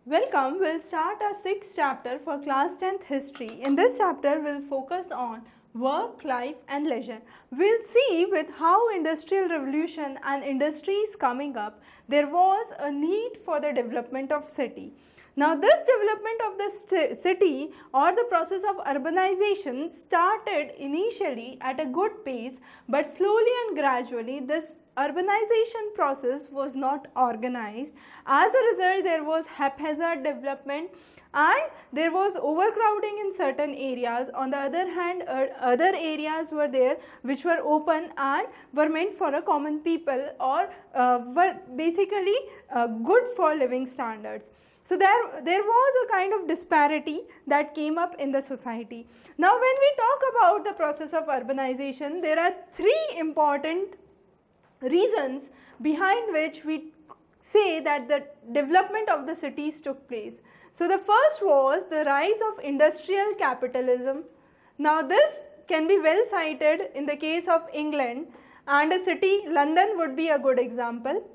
Welcome, we'll start our 6th chapter for class 10th history. In this chapter, we'll focus on work, life and leisure. We'll see with how industrial revolution and industries coming up, there was a need for the development of city. Now this development of the city or the process of urbanization started initially at a good pace, but slowly and gradually this urbanization process was not organized. As a result, there was haphazard development and there was overcrowding in certain areas. On the other hand, other areas were there which were open and were meant for a common people or were basically good for living standards. So there was a kind of disparity that came up in the society. Now when we talk about the process of urbanization, there are three important reasons behind which we say that the development of the cities took place. So the first was the rise of industrial capitalism. Now this can be well cited in the case of England, and a city, London would be a good example.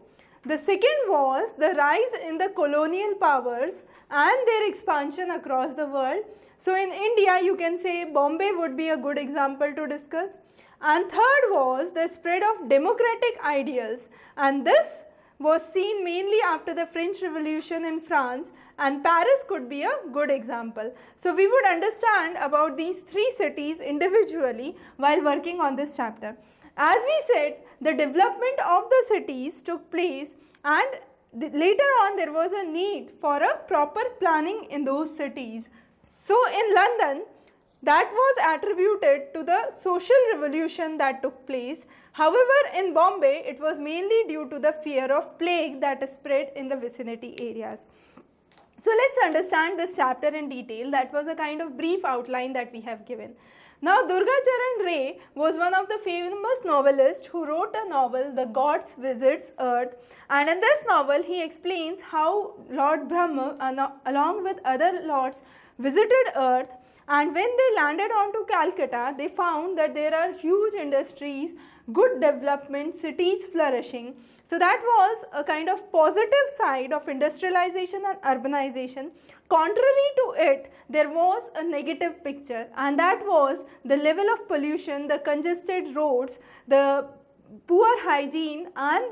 The second was the rise in the colonial powers and their expansion across the world. So in India, you can say Bombay would be a good example to discuss. And third was the spread of democratic ideals, and this was seen mainly after the French Revolution in France, and Paris could be a good example. So we would understand about these three cities individually while working on this chapter. As we said, the development of the cities took place, and later on there was a need for a proper planning in those cities. So in London, that was attributed to the social revolution that took place. However, in Bombay, it was mainly due to the fear of plague that spread in the vicinity areas. So let's understand this chapter in detail. That was a kind of brief outline that we have given. Now, Durgacharan Ray was one of the famous novelists who wrote a novel, The Gods Visits Earth, and in this novel he explains how Lord Brahma along with other lords visited Earth, and when they landed onto Calcutta, they found that there are huge industries, good development, cities flourishing. So that was a kind of positive side of industrialization and urbanization. Contrary to it, there was a negative picture, and that was the level of pollution, the congested roads, the poor hygiene and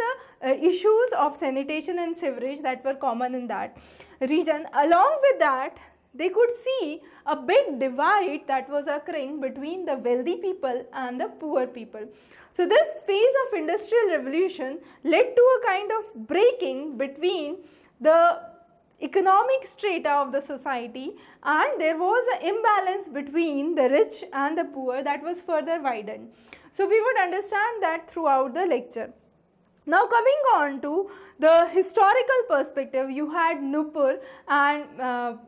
the issues of sanitation and sewerage that were common in that region. Along with that, they could see a big divide that was occurring between the wealthy people and the poor people. So this phase of industrial revolution led to a kind of breaking between the economic strata of the society, and there was an imbalance between the rich and the poor that was further widened. So we would understand that throughout the lecture. Now coming on to the historical perspective, you had Nupur and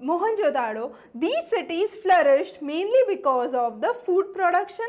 Mohenjo-daro. These cities flourished mainly because of the food production,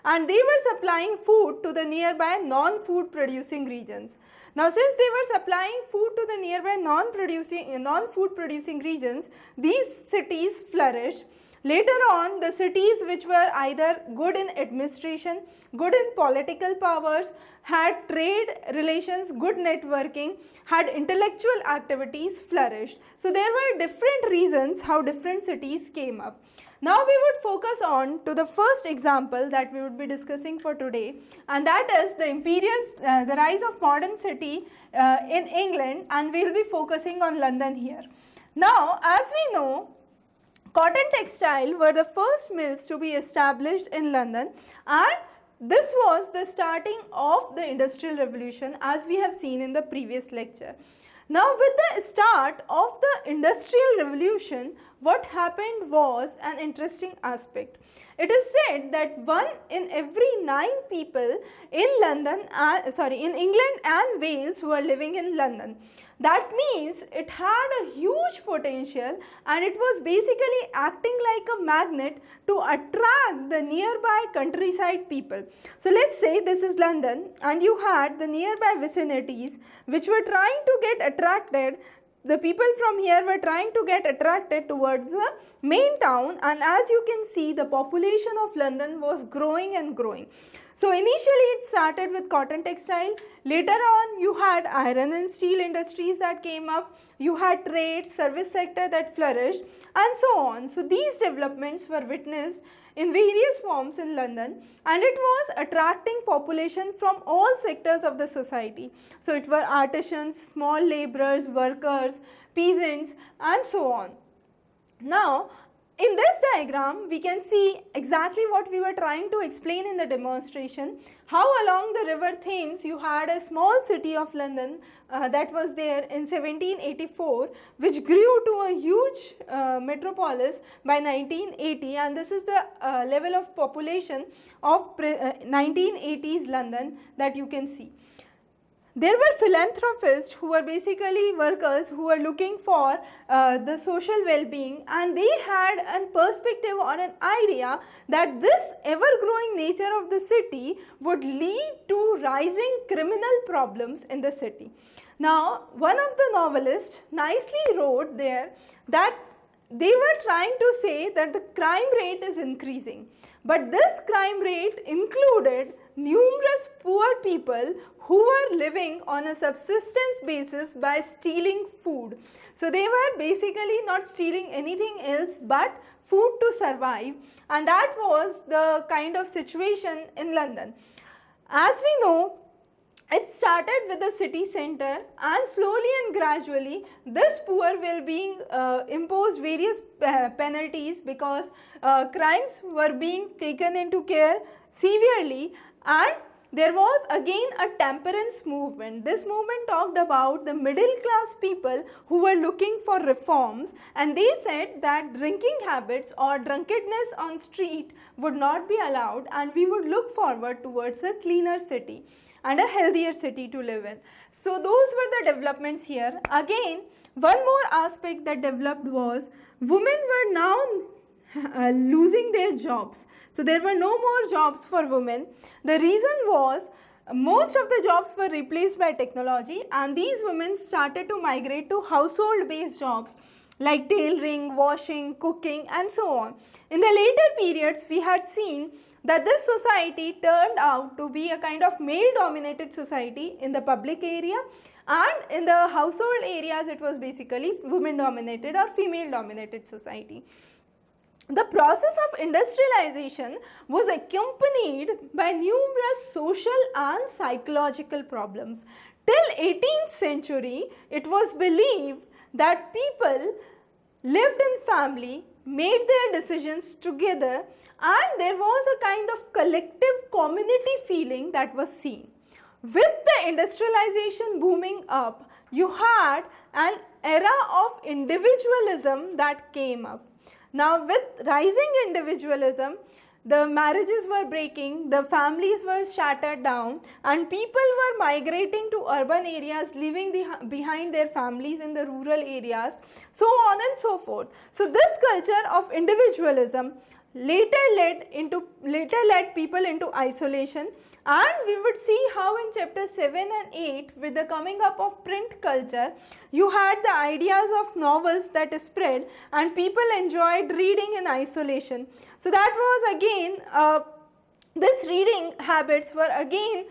and they were supplying food to the nearby non-food producing regions. Now since they were supplying food to the nearby non-food producing regions, these cities flourished. Later on, the cities which were either good in administration, good in political powers, had trade relations, good networking, had intellectual activities flourished. So there were different reasons how different cities came up. Now we would focus on to the first example that we would be discussing for today, and that is the rise of modern city in England, and we will be focusing on London here. Now as we know, cotton textile were the first mills to be established in London, and this was the starting of the industrial revolution as we have seen in the previous lecture. Now with the start of the industrial revolution, what happened was an interesting aspect. It is said that 1 in every 9 people in in England and Wales were living in London. That means it had a huge potential, and it was basically acting like a magnet to attract the nearby countryside people. So let's say this is London, and you had the nearby vicinities which were trying to get attracted. The people from here were trying to get attracted towards the main town, and as you can see, the population of London was growing and growing. So initially it started with cotton textile, later on you had iron and steel industries that came up, you had trade, service sector that flourished and so on. So these developments were witnessed in various forms in London, and it was attracting population from all sectors of the society. So it were artisans, small labourers, workers, peasants and so on. Now in this diagram we can see exactly what we were trying to explain in the demonstration, how along the river Thames you had a small city of London that was there in 1784, which grew to a huge metropolis by 1980, and this is the level of population of 1980s London that you can see. There were philanthropists who were basically workers who were looking for the social well-being, and they had a perspective or an idea that this ever-growing nature of the city would lead to rising criminal problems in the city. Now, one of the novelists nicely wrote there that they were trying to say that the crime rate is increasing, but this crime rate included numerous poor people who were living on a subsistence basis by stealing food. So they were basically not stealing anything else but food to survive, and that was the kind of situation in London. As we know, it started with the city center, and slowly and gradually this poor will being imposed various penalties because crimes were being taken into care severely, and there was again a temperance movement. This movement talked about the middle class people who were looking for reforms, and they said that drinking habits or drunkenness on street would not be allowed, and we would look forward towards a cleaner city and a healthier city to live in. So those were the developments here. Again, one more aspect that developed was women were now losing their jobs. So there were no more jobs for women. The reason was most of the jobs were replaced by technology, and these women started to migrate to household based jobs like tailoring, washing, cooking and so on. In the later periods, we had seen that this society turned out to be a kind of male dominated society in the public area, and in the household areas it was basically women dominated or female dominated society. The process of industrialization was accompanied by numerous social and psychological problems. Till 18th century, it was believed that people lived in family, made their decisions together, and there was a kind of collective community feeling that was seen. With the industrialization booming up, you had an era of individualism that came up. Now with rising individualism, the marriages were breaking, the families were shattered down, and people were migrating to urban areas, leaving behind their families in the rural areas, so on and so forth. So this culture of individualism later led people into isolation, and we would see how in chapter 7 and 8, with the coming up of print culture, you had the ideas of novels that spread and people enjoyed reading in isolation. So that was again, this reading habits were again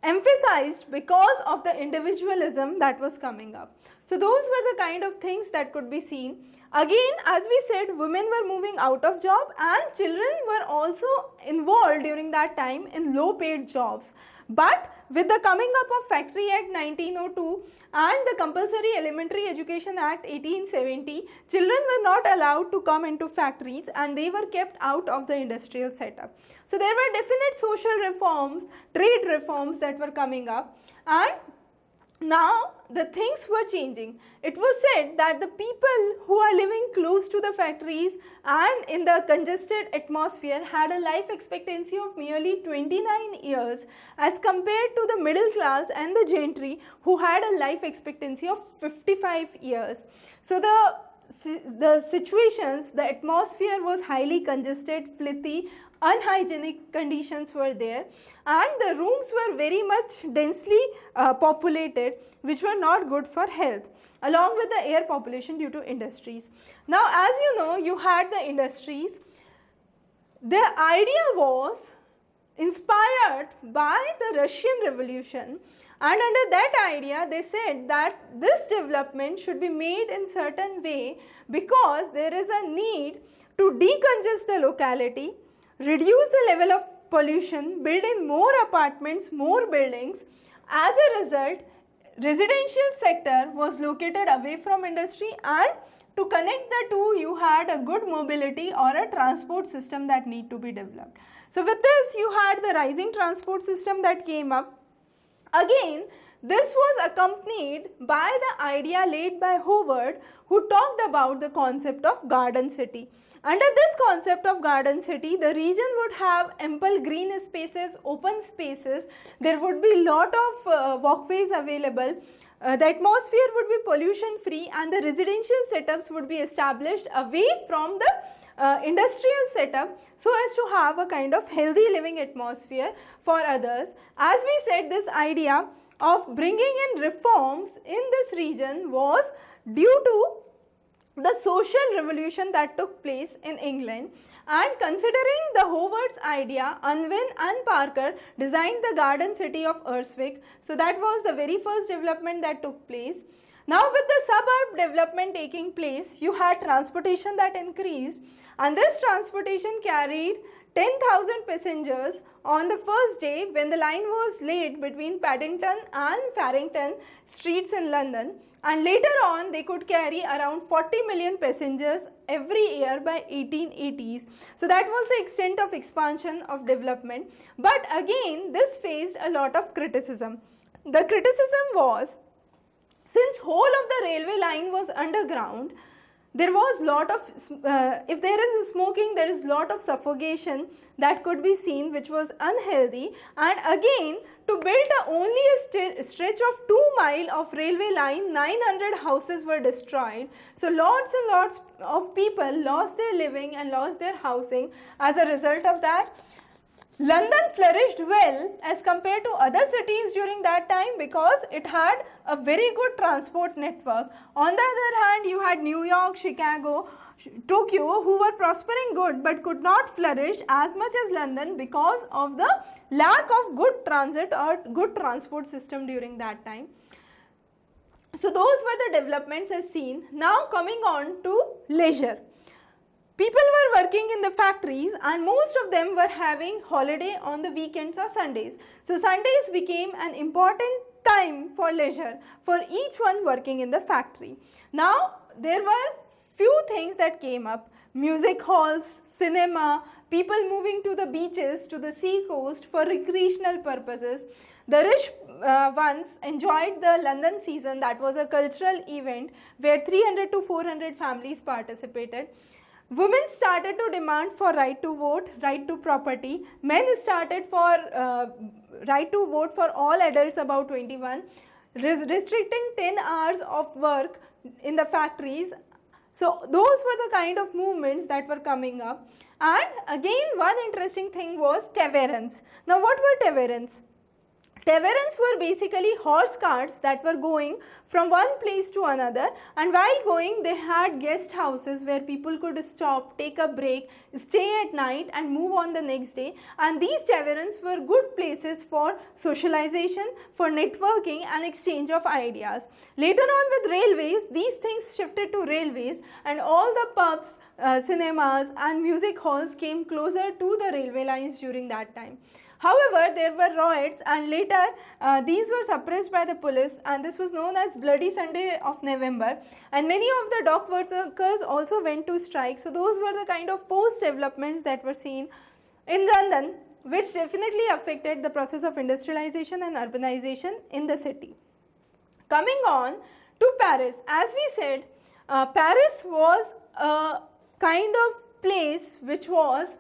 emphasized because of the individualism that was coming up. So those were the kind of things that could be seen. Again, as we said, women were moving out of job, and children were also involved during that time in low paid jobs. But with the coming up of Factory Act 1902 and the Compulsory Elementary Education Act 1870, children were not allowed to come into factories and they were kept out of the industrial setup. So there were definite social reforms, trade reforms that were coming up, and now the things were changing. It was said that the people who are living close to the factories and in the congested atmosphere had a life expectancy of merely 29 years as compared to the middle class and the gentry who had a life expectancy of 55 years. So the situations, the atmosphere was highly congested, filthy, unhygienic conditions were there, and the rooms were very much densely populated, which were not good for health, along with the air population due to industries. Now as you know, you had the industries. The idea was inspired by the Russian Revolution, and under that idea they said that this development should be made in certain way because there is a need to decongest the locality, reduce the level of pollution, build in more apartments, more buildings. As a result, residential sector was located away from industry, and to connect the two you had a good mobility or a transport system that need to be developed. So with this you had the rising transport system that came up. Again, this was accompanied by the idea laid by Howard, who talked about the concept of garden city. Under this concept of garden city, the region would have ample green spaces, open spaces, there would be lot of walkways available, the atmosphere would be pollution free, and the residential setups would be established away from the industrial setup so as to have a kind of healthy living atmosphere for others. As we said, this idea of bringing in reforms in this region was due to the social revolution that took place in England, and considering the Howard's idea, Unwin and Parker designed the garden city of Urswick. So that was the very first development that took place. Now with the suburb development taking place, you had transportation that increased, and this transportation carried 10,000 passengers on the first day when the line was laid between Paddington and Farrington streets in London, and later on they could carry around 40 million passengers every year by 1880s. So that was the extent of expansion of development. But again, this faced a lot of criticism. The criticism was, since whole of the railway line was underground, there was lot of, if there is smoking, there is lot of suffocation that could be seen, which was unhealthy. And again, to build only a stretch of 2 miles of railway line, 900 houses were destroyed. So lots and lots of people lost their living and lost their housing as a result of that. London flourished well as compared to other cities during that time because it had a very good transport network. On the other hand, you had New York, Chicago, Tokyo, who were prospering good but could not flourish as much as London because of the lack of good transit or good transport system during that time. So those were the developments as seen. Now coming on to leisure. People were working in the factories and most of them were having holiday on the weekends or Sundays. So Sundays became an important time for leisure for each one working in the factory. Now there were few things that came up: music halls, cinema, people moving to the beaches, to the sea coast for recreational purposes. The rich ones enjoyed the London season, that was a cultural event where 300 to 400 families participated. Women started to demand for right to vote, right to property. Men started for right to vote for all adults above 21, restricting 10 hours of work in the factories. So those were the kind of movements that were coming up. And again, one interesting thing was taverns. Now what were taverns? Taverns were basically horse carts that were going from one place to another, and while going they had guest houses where people could stop, take a break, stay at night and move on the next day. And these taverns were good places for socialization, for networking and exchange of ideas. Later on with railways, these things shifted to railways and all the pubs, cinemas and music halls came closer to the railway lines during that time. However, there were riots and later these were suppressed by the police, and this was known as Bloody Sunday of November, and many of the dock workers also went to strike. So those were the kind of post developments that were seen in London, which definitely affected the process of industrialization and urbanization in the city. Coming on to Paris, as we said, Paris was a kind of place which was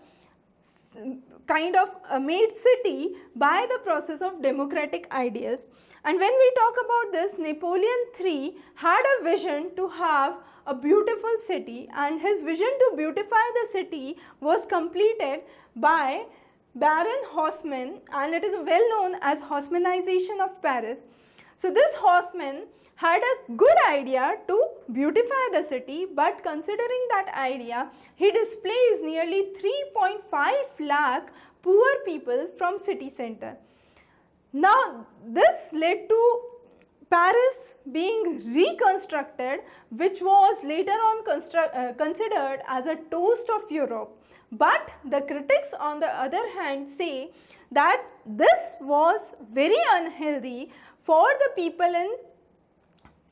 kind of a made city by the process of democratic ideals. And when we talk about this, Napoleon III had a vision to have a beautiful city, and his vision to beautify the city was completed by Baron Haussmann, and it is well known as Haussmanisation of Paris. So this Haussmann had a good idea to beautify the city, but considering that idea, he displaced nearly 3.5 lakh poor people from city center. Now, this led to Paris being reconstructed, which was later on considered as a toast of Europe. But the critics on the other hand say that this was very unhealthy for the people in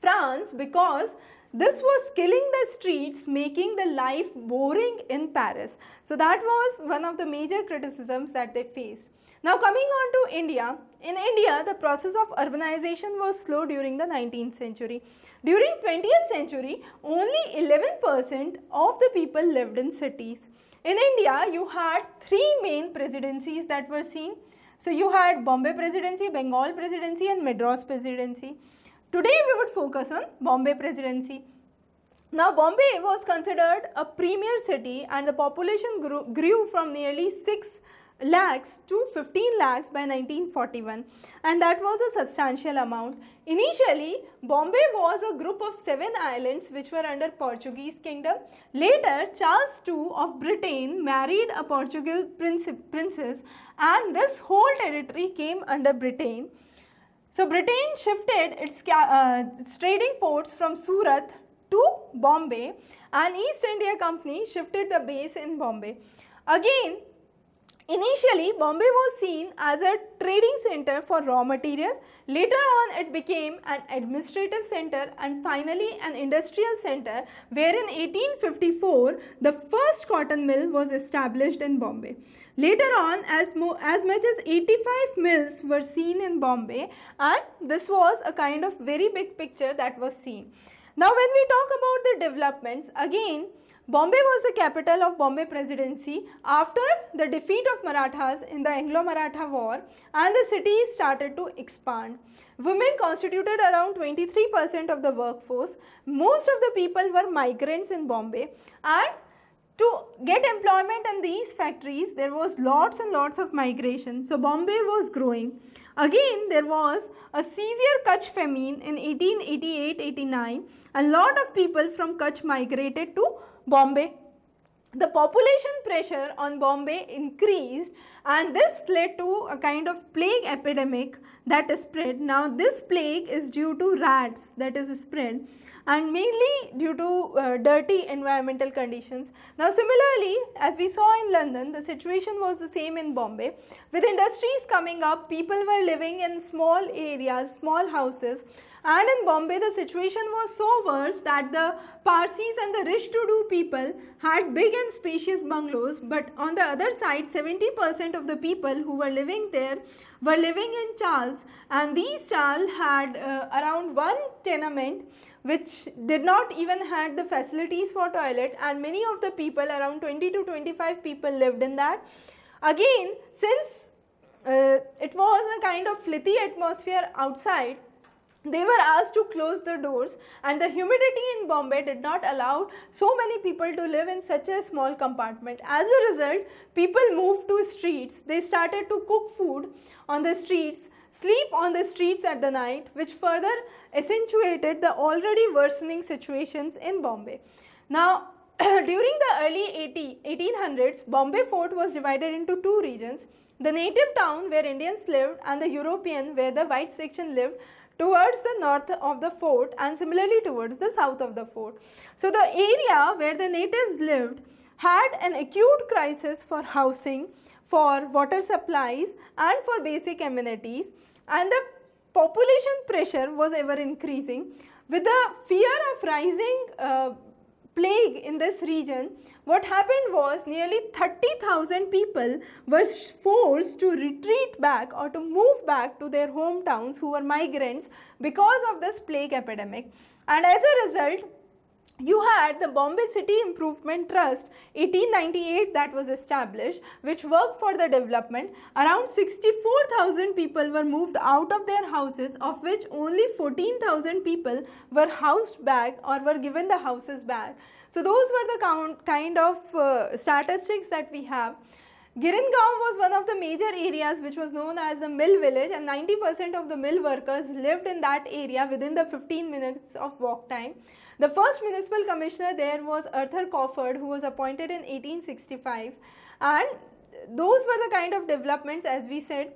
France, because this was killing the streets, making the life boring in Paris. So that was one of the major criticisms that they faced. Now coming on to India, in India the process of urbanization was slow during the 19th century. During 20th century, only 11% of the people lived in cities. In India, you had three main presidencies that were seen. So you had Bombay Presidency, Bengal Presidency and Madras Presidency. Today we would focus on Bombay Presidency. Now Bombay was considered a premier city and the population grew from nearly 6 lakhs to 15 lakhs by 1941, and that was a substantial amount. Initially, Bombay was a group of 7 islands which were under Portuguese kingdom. Later, Charles II of Britain married a Portuguese princess and this whole territory came under Britain. So, Britain shifted its trading ports from Surat to Bombay and East India Company shifted the base in Bombay. Again, initially, Bombay was seen as a trading center for raw material. Later on, it became an administrative center and finally an industrial center, where in 1854, the first cotton mill was established in Bombay. Later on, as much as 85 mills were seen in Bombay, and this was a kind of very big picture that was seen. Now, when we talk about the developments, again, Bombay was the capital of Bombay Presidency after the defeat of Marathas in the Anglo-Maratha War, and the city started to expand. Women constituted around 23% of the workforce. Most of the people were migrants in Bombay, and to get employment in these factories, there was lots and lots of migration. So Bombay was growing. Again, there was a severe Kutch famine in 1888-89. A lot of people from Kutch migrated to Bombay. The population pressure on Bombay increased and this led to a kind of plague epidemic that is spread. Now this plague is due to rats that is spread and mainly due to dirty environmental conditions. Now similarly, as we saw in London, the situation was the same in Bombay. With industries coming up, people were living in small areas, small houses, and in Bombay the situation was so worse that the Parsis and the rich-to-do people had big and spacious bungalows, but on the other side 70% of the people who were living there were living in chals, and these chals had around one tenement which did not even had the facilities for toilet, and many of the people, around 20 to 25 people lived in that. Again, since it was a kind of flitty atmosphere outside, they were asked to close the doors, and the humidity in Bombay did not allow so many people to live in such a small compartment. As a result, people moved to streets. They started to cook food on the streets, sleep on the streets at the night, which further accentuated the already worsening situations in Bombay. Now, during the early 1800s, Bombay fort was divided into two regions: the native town where Indians lived and the European where the white section lived, towards the north of the fort and similarly towards the south of the fort. So the area where the natives lived had an acute crisis for housing, for water supplies and for basic amenities, and the population pressure was ever increasing. With the fear of rising plague in this region, what happened was nearly 30,000 people were forced to retreat back or to move back to their hometowns who were migrants because of this plague epidemic. And as a result, you had the Bombay City Improvement Trust 1898 that was established, which worked for the development. Around 64,000 people were moved out of their houses, of which only 14,000 people were housed back or were given the houses back. So those were the kind of statistics that we have. Giringaon was one of the major areas which was known as the mill village, and 90% of the mill workers lived in that area within the 15 minutes of walk time. The first municipal commissioner there was Arthur Crawford, who was appointed in 1865, and those were the kind of developments, as we said.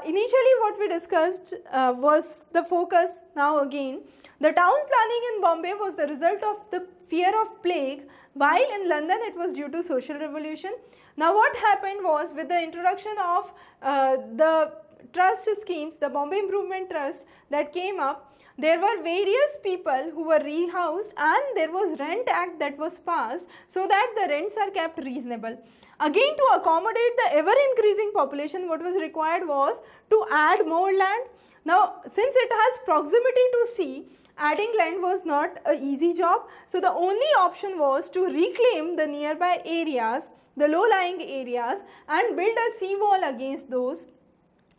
Initially what we discussed was the focus. Now again, the town planning in Bombay was the result of the fear of plague, while in London it was due to social revolution. Now what happened was, with the introduction of the trust schemes, the Bombay Improvement Trust that came up, there were various people who were rehoused, and there was Rent Act that was passed so that the rents are kept reasonable. Again, to accommodate the ever increasing population, what was required was to add more land. Now since it has proximity to sea, adding land was not an easy job. So the only option was to reclaim the nearby areas, the low-lying areas, and build a sea wall against those,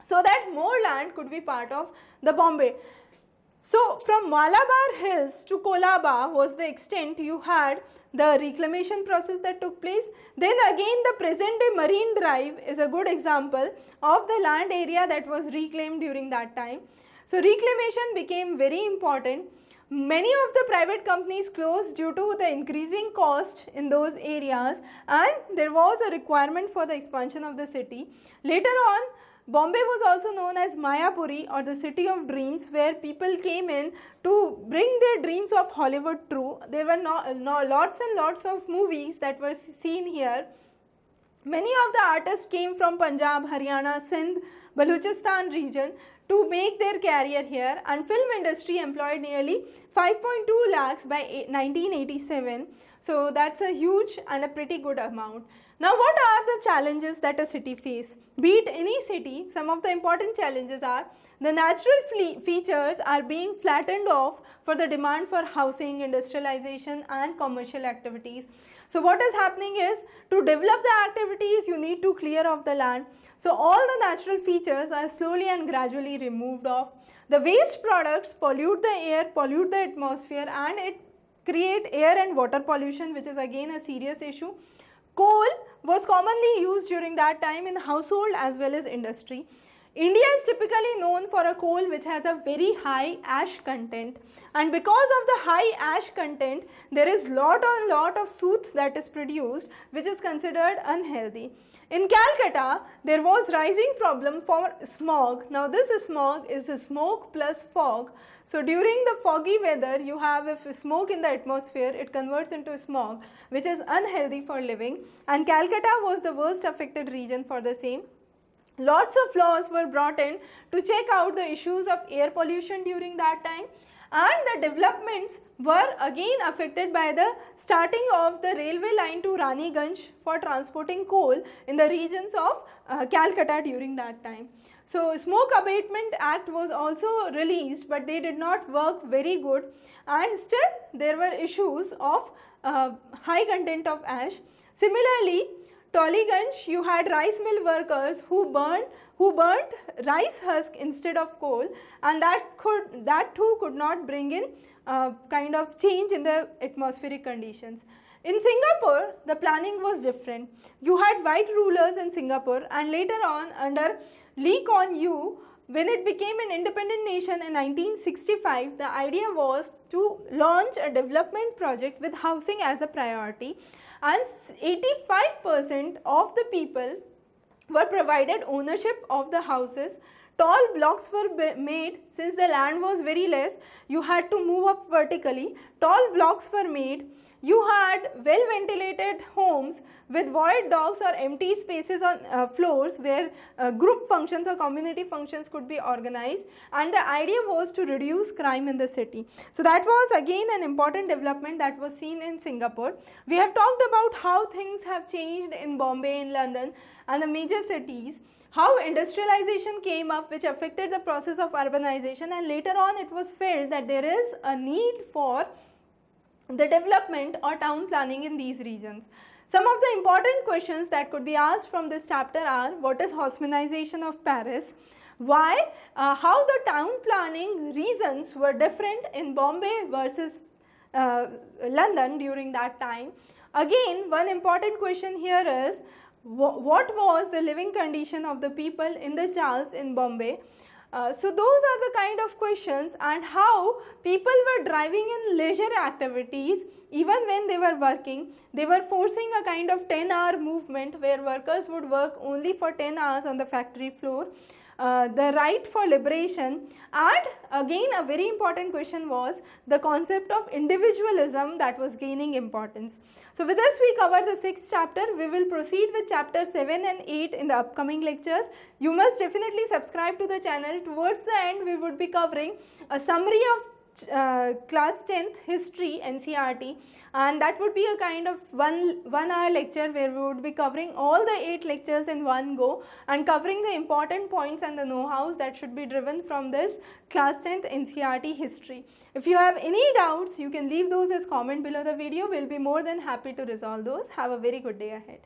so that more land could be part of the Bombay. So from Malabar Hills to Colaba was the extent you had the reclamation process that took place. Then again, the present day Marine Drive is a good example of the land area that was reclaimed during that time. So reclamation became very important. Many of the private companies closed due to the increasing cost in those areas, and there was a requirement for the expansion of the city. Later on, Bombay was also known as Mayapuri, or the city of dreams, where people came in to bring their dreams of Hollywood true. There were lots and lots of movies that were seen here. Many of the artists came from Punjab, Haryana, Sindh, Baluchistan region to make their career here, and film industry employed nearly 5.2 lakhs by 1987. So that's a huge and a pretty good amount. Now what are the challenges that a city faces? Be it any city, some of the important challenges are: the natural features are being flattened off for the demand for housing, industrialization and commercial activities. So what is happening is, to develop the activities you need to clear off the land. So all the natural features are slowly and gradually removed off. The waste products pollute the air, pollute the atmosphere, and it create air and water pollution, which is again a serious issue. Coal was commonly used during that time in household as well as industry. India is typically known for a coal which has a very high ash content, and because of the high ash content, there is lot of soot that is produced, which is considered unhealthy. In Calcutta, there was rising problem for smog. Now this smog is the smoke plus fog. So during the foggy weather, you have, if smoke in the atmosphere, it converts into smog, which is unhealthy for living, and Calcutta was the worst affected region for the same. Lots of laws were brought in to check out the issues of air pollution during that time, and the developments were again affected by the starting of the railway line to Raniganj for transporting coal in the regions of Calcutta during that time. So Smoke Abatement Act was also released, but they did not work very good, and still there were issues of high content of ash. Similarly, Tollygunj, you had rice mill workers who burnt rice husk instead of coal, and that too could not bring in kind of change in the atmospheric conditions. In Singapore, the planning was different. You had white rulers in Singapore, and later on under Lee Kuan Yew, when it became an independent nation in 1965, the idea was to launch a development project with housing as a priority, and 85% of the people were provided ownership of the houses. Tall blocks were made. Since the land was very less, you had to move up vertically. Tall blocks were made. You had well ventilated homes with void docks or empty spaces on floors where group functions or community functions could be organized, and the idea was to reduce crime in the city. So that was again an important development that was seen in Singapore. We have talked about how things have changed in Bombay, in London and the major cities, how industrialization came up which affected the process of urbanization, and later on it was felt that there is a need for the development or town planning in these regions. Some of the important questions that could be asked from this chapter are: what is Haussmanisation of Paris? Why? How the town planning reasons were different in Bombay versus London during that time. Again, one important question here is: what was the living condition of the people in the Charles in Bombay. So those are the kind of questions, and how people were driving in leisure activities even when they were working. They were forcing a kind of 10-hour movement where workers would work only for 10 hours on the factory floor. The right for liberation, and again a very important question was the concept of individualism that was gaining importance. So with this we cover the 6th chapter. We will proceed with chapter 7 and 8 in the upcoming lectures. You must definitely subscribe to the channel. Towards the end we would be covering a summary of class 10th history NCERT, and that would be a kind of one hour lecture where we would be covering all the 8 lectures in one go and covering the important points and the know-hows that should be driven from this class 10th NCERT history. If you have any doubts, you can leave those as comment below the video. We will be more than happy to resolve those. Have a very good day ahead.